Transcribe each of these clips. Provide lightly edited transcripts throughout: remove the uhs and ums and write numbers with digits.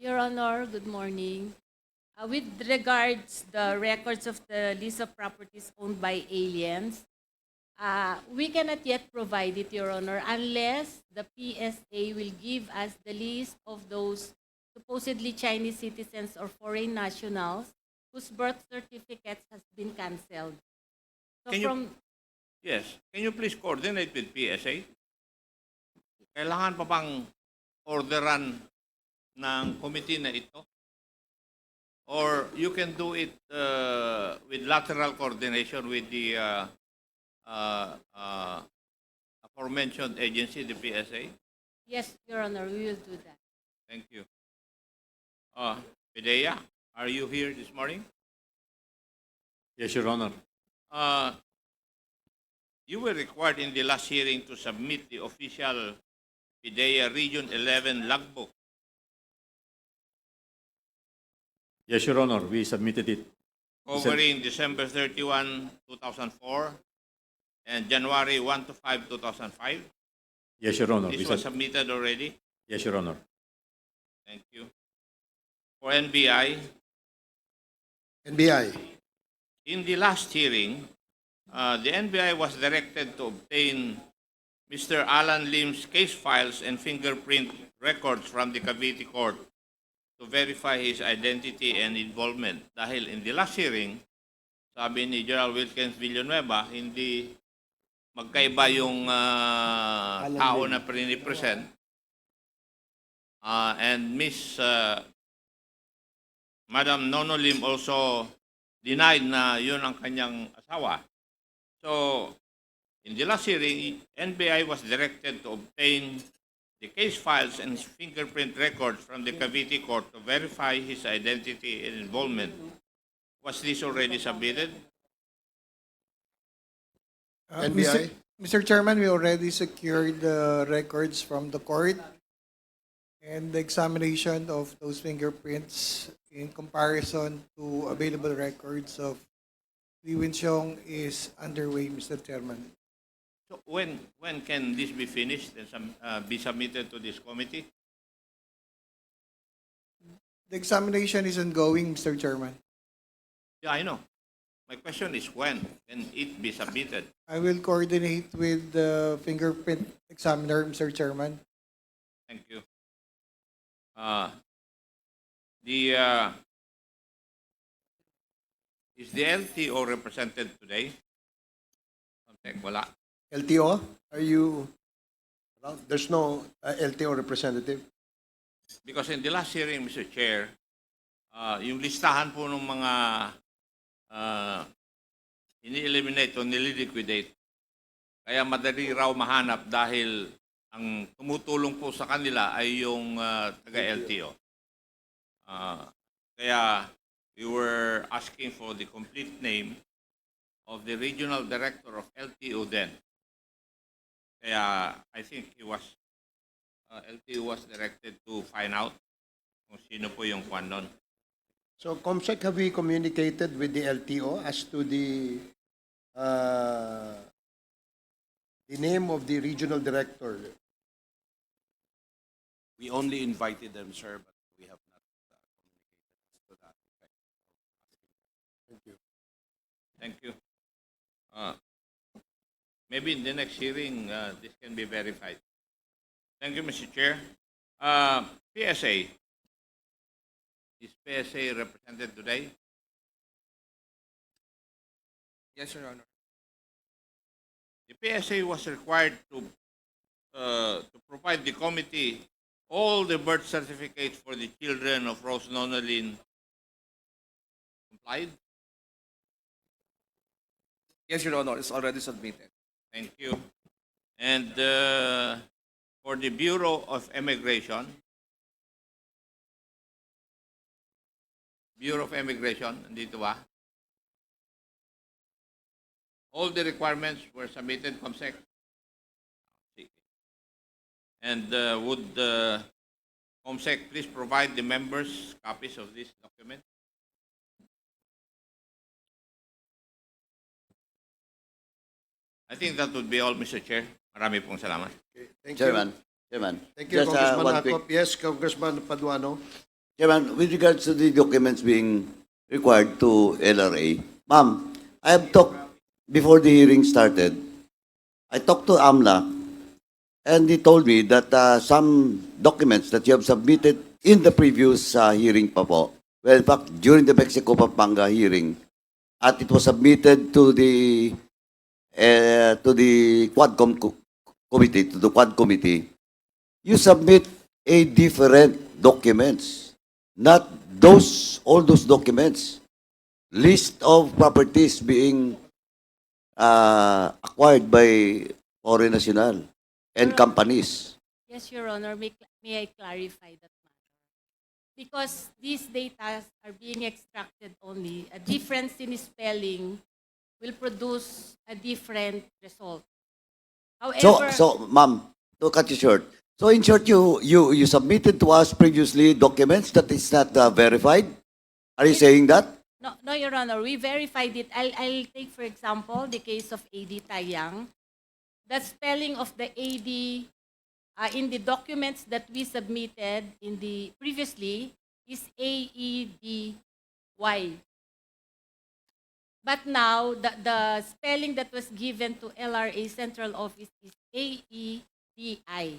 Your Honor, good morning. With regards the records of the list of properties owned by aliens, we cannot yet provide it, Your Honor, unless the PSA will give us the list of those supposedly Chinese citizens or foreign nationals whose birth certificates has been canceled. So Can you- Yes. Can you please coordinate with PSA? Kailangan pa bang orderan ng committee na ito? Or you can do it with lateral coordination with the aforementioned agency, the PSA? Yes, Your Honor, we will do that. Thank you. Pidea, are you here this morning? Yes, Your Honor. You were required in the last hearing to submit the official Pidea Region 11 logbook. Yes, Your Honor. We submitted it. Covering December 31, 2004 and January 1 to 5, 2005. Yes, Your Honor. This was submitted already. Yes, Your Honor. Thank you. For NBI, NBI. in the last hearing, the NBI was directed to obtain Mr. Alan Lim's case files and fingerprint records from the Cavite Court to verify his identity and involvement. Dahil in the last hearing, sabi ni General Wilkins Villanueva, hindi magkaiba yung tao na present. And Miss Madam Nono Lim also denied na yun ang kanyang asawa. So, in the last hearing, NBI was directed to obtain the case files and fingerprint records from the Cavite Court to verify his identity and involvement. Was this already submitted? NBI? Mr. Chairman, we already secured the records from the court, and the examination of those fingerprints in comparison to available records of Lee Winchong is underway, Mr. Chairman. So when can this be finished and be submitted to this committee? The examination is ongoing, Mr. Chairman. Yeah, I know. My question is when can it be submitted? I will coordinate with the fingerprint examiner, Mr. Chairman. Thank you. Is the LTO represented today? Wala. LTO? Are you around? There's no LTO representative? Because in the last hearing, Mr. Chair, yung listahan po ng mga ini-eliminate o nililiquidate, kaya madali raw mahanap dahil ang tumutulong po sa kanila ay yung taga-LTO. Kaya we were asking for the complete name of the regional director of LTO then. Kaya I think LTO was directed to find out kung sino po yung kwan nun. So, COMSEC, have we communicated with the LTO as to the name of the regional director? We only invited them, sir, but we have not communicated to that effect. Thank you. Thank you. Maybe in the next hearing, this can be verified. Thank you, Mr. Chair. PSA. Is PSA represented today? Yes, Your Honor. The PSA was required to provide the committee all the birth certificates for the children of Rose Nonolin. Complied? Yes, Your Honor. It's already submitted. Thank you. And for the Bureau of Immigration, nandito ba? All the requirements were submitted, COMSEC. And would COMSEC please provide the members copies of this document? I think that would be all, Mr. Chair. Marami pong salamat. Okay. Thank Chairman, you. Chairman. Thank you, just Congressman one Acop. quick, Yes, Congressman Paduano. Chairman, with regards to the documents being required to LRA, ma'am, I have talked before the hearing started. I talked to AMLA, and he told me that some documents that you have submitted in the previous hearing pa po, well, in fact, during the Mexico Pampanga hearing, at it was submitted to the committee, to the Quad committee, you submit a different documents, not all those documents. List of properties being acquired by foreign national and companies. Yes, Your Honor, may I clarify that matter? Because these data are being extracted only, a difference in spelling will produce a different result. However, So, ma'am, to cut you short. So, in short, you submitted to us previously documents that is not verified. Are you saying that? no, Your Honor, we verified it. I'll take, for example, the case of AD Tayang. The spelling of the AD in the documents that we submitted in the previously is AEDY. But now, the spelling that was given to LRA Central Office is AEDI.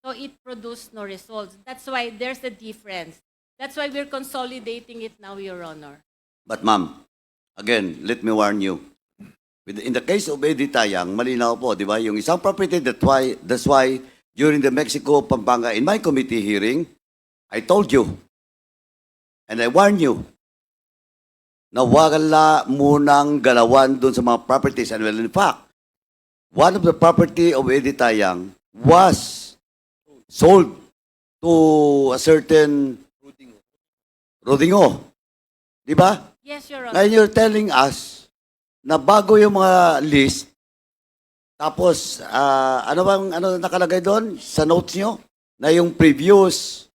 So it produced no results. That's why there's a difference. That's why we're consolidating it now, Your Honor. But ma'am, again, let me warn you. In the case of Eddie Tayang, malinaw po, di ba? Yung isang property, that's why during the Mexico Pampanga, in my committee hearing, I told you, and I warned you, na wala munang galawan dun sa mga properties. And well, in fact, one of the property of Eddie Tayang was sold to a certain Rodingo. Di ba? Yes, Your Honor. Ngayon you're telling us na bago yung mga list, tapos ano nakalagay doon sa notes nyo? Na yung previous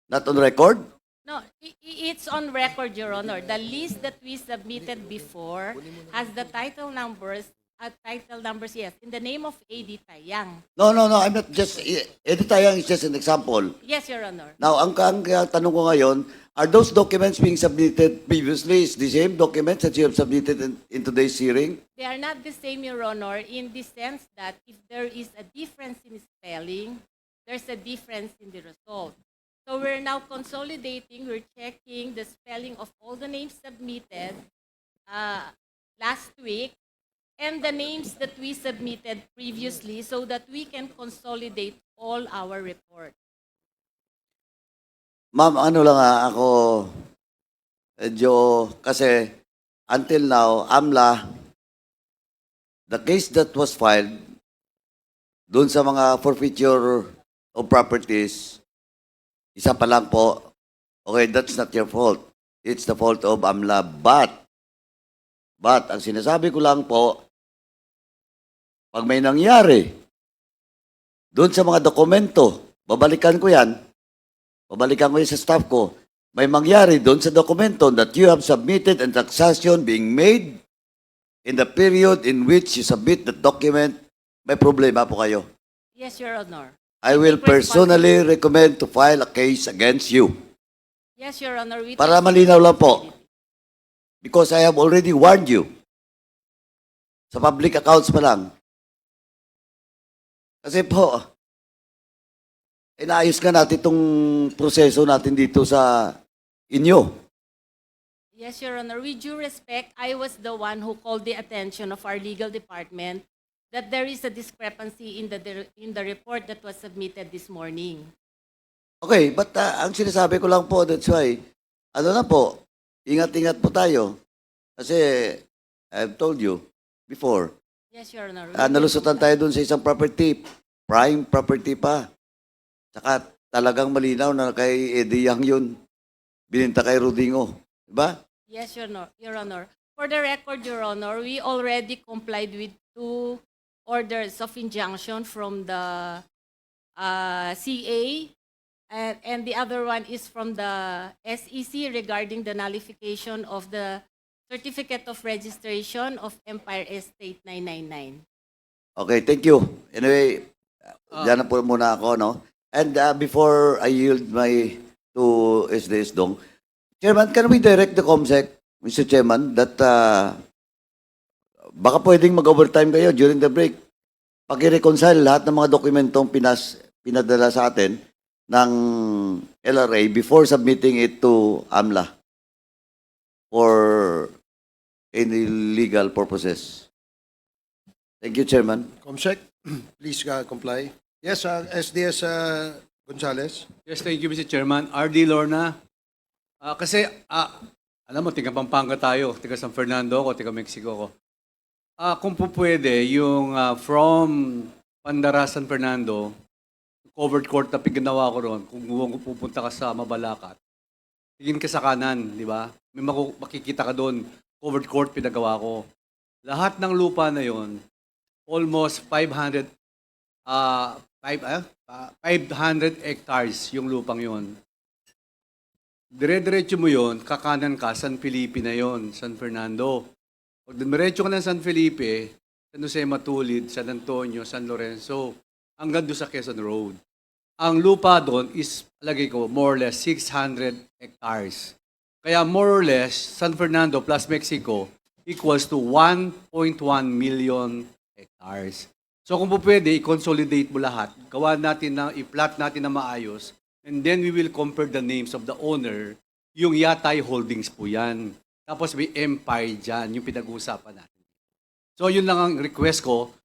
not on record? No, it's on record, Your Honor. The list that we submitted before has the title numbers, yes, in the name of AD Tayang. No, I'm not just, Eddie Tayang is just an example. Yes, Your Honor. Now, ang tanong ko ngayon, are those documents being submitted previously is the same documents that you have submitted in today's hearing? They are not the same, Your Honor, in the sense that if there is a difference in spelling, there's a difference in the result. So we're now consolidating, we're checking the spelling of all the names submitted last week and the names that we submitted previously so that we can consolidate all our reports. Ma'am, ano lang ako, medyo, kasi until now, AMLA, the case that was filed, doon sa mga forfeiture of properties, isa pa lang po, okay, that's not your fault. It's the fault of AMLA. But, ang sinasabi ko lang po, pag may nangyari, doon sa mga dokumento, babalikan ko yan sa staff ko, may mangyari doon sa dokumento that you have submitted and taxation being made in the period in which you submit the document, may problema po kayo. Yes, Your Honor. I will Take personally recommend to file a case against you. Yes, Your Honor. We Para take malinaw lang po. Because I have already warned you. Sa public accounts pa lang. Kasi po, inaayos ka natin itong proseso natin dito sa inyo. Yes, Your Honor. With due respect, I was the one who called the attention of our legal department that there is a discrepancy in the report that was submitted this morning. Okay, but ang sinasabi ko lang po, that's why, ano na po, ingat-ingat po tayo. Kasi, I've told you before, Yes, Your Honor. nalusutan tayo dun sa isang property, prime property pa. Saka talagang malinaw na kay Eddie Yang yun, bininta kay Rodingo. Diba? Yes, Your Honor. For the record, Your Honor, we already complied with 2 orders of injunction from the CA, and the other one is from the SEC regarding the nullification of the Certificate of Registration of Empire Estate 999. Okay, thank you. Anyway, dyan na po muna ako, no? And before I yield my to SDS Dong. Chairman, can we direct the COMSEC, Mr. Chairman, that baka pwedeng mag-overtime kayo during the break. Pag-reconcile lahat ng mga dokumentong pinadala sa atin ng LRA before submitting it to AMLA for any legal purposes. Thank you, Chairman. Comsec, please comply. Yes, SDS Gonzales. Yes, thank you, Mr. Chairman. RD Lorna, kasi, alam mo, tiga Pampanga tayo, tiga San Fernando ako, tiga Mexico ako. Kung po pwede, yung from Pandara, San Fernando, covered court na ginawa ko ron, kung pupunta ka sa Mabalacat, tingin ka sa kanan, di ba? May makikita ka doon, covered court pinagawa ko. Lahat ng lupa na yon, almost 500 hectares yung lupang yon. Dire-diretso mo yon, kakanan ka, San Felipe na yon, San Fernando. Pag dumiretso ka ng San Felipe, San Jose Matulid, San Antonio, San Lorenzo, hanggang doon sa Quezon Road. Ang lupa doon is, lagay ko, more or less 600 hectares. Kaya more or less, San Fernando plus Mexico equals to 1.1 million hectares. So kung po pwede, i-consolidate mo lahat. Gawa natin i-plot natin na maayos, and then we will compare the names of the owner. Yung Yatay Holdings po yan. Tapos may Empire dyan, yung pinag-uusapan natin. So yun lang ang request ko.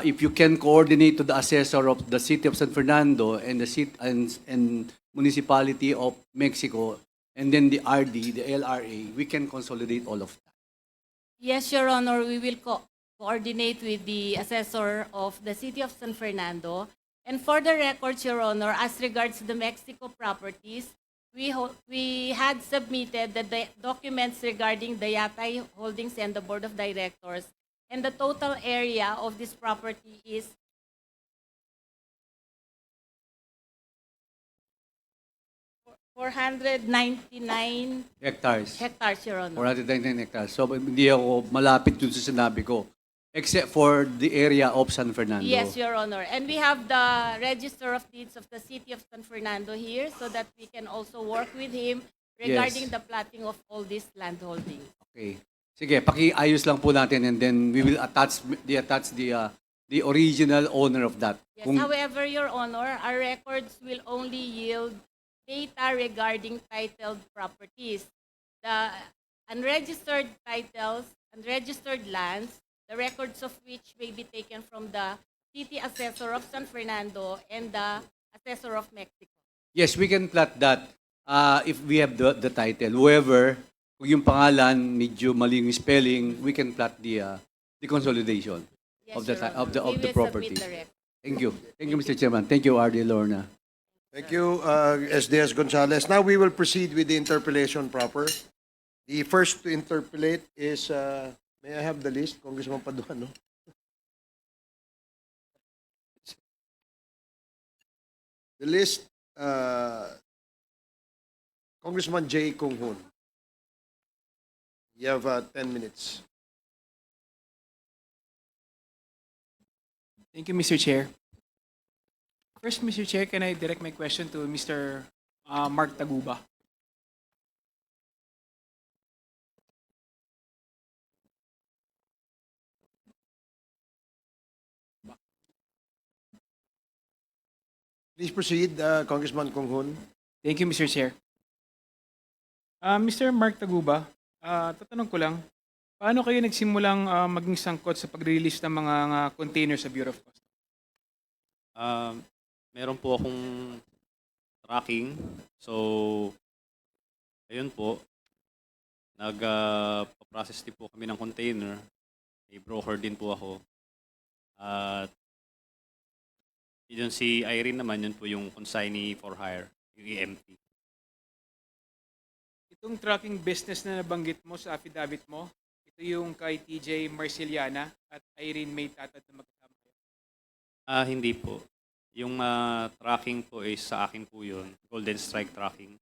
If you can coordinate to the assessor of the city of San Fernando and the city and municipality of Mexico, and then the RD, the LRA, we can consolidate all of that. Yes, Your Honor, we will coordinate with the assessor of the city of San Fernando. And for the records, Your Honor, as regards the Mexico properties, we had submitted the documents regarding the Yatay Holdings and the Board of Directors. And the total area of this property is 499 Hectares. hectares, Your Honor. 499 hectares. So hindi ako malapit dun sa sinabi ko. Except for the area of San Fernando. Yes, Your Honor. And we have the Register of Deeds of the City of San Fernando here so that we can also work with him regarding Yes. the platting of all these land holdings. Okay. Sige, pakiayos lang po natin and then we will attach the original owner of that. Yes, however, Your Honor, our records will only yield data regarding titled properties. The unregistered titles, unregistered lands, the records of which may be taken from the City Assessor of San Fernando and the Assessor of Mexico. Yes, we can plot that if we have the title. However, kung yung pangalan medyo mali yung spelling, we can plot the consolidation Yes, of the Your Honor. of the We will property. submit the record. Thank you. Thank you, Mr. Chairman. Thank you, RD Lorna. Thank you, SDS Gonzales. Now we will proceed with the interpellation proper. The first to interpellate is, may I have the list, Congressman Paduano? The list, Congressman J. Kung Hoon. You have 10 minutes. Thank you, Mr. Chair. First, Mr. Chair, can I direct my question to Mr. Mark Taguba? Please proceed, Congressman Kung Hoon. Thank you, Mr. Chair. Mr. Mark Taguba, tatanong ko lang, paano kayo nagsimulang maging sangkot sa pag-release ng mga container sa Bureau of Customs? Meron po akong tracking. So, ayun po. Nag-process din po kami ng container. May broker din po ako. At yun si Irene naman, yun po yung consignee for hire, yung EMT. Itong tracking business na nabanggit mo sa affidavit mo, ito yung kay TJ Marceliana at Irene May Tatad na magkasama kayo. Hindi po. Yung tracking po is sa akin po yun. Golden Strike tracking.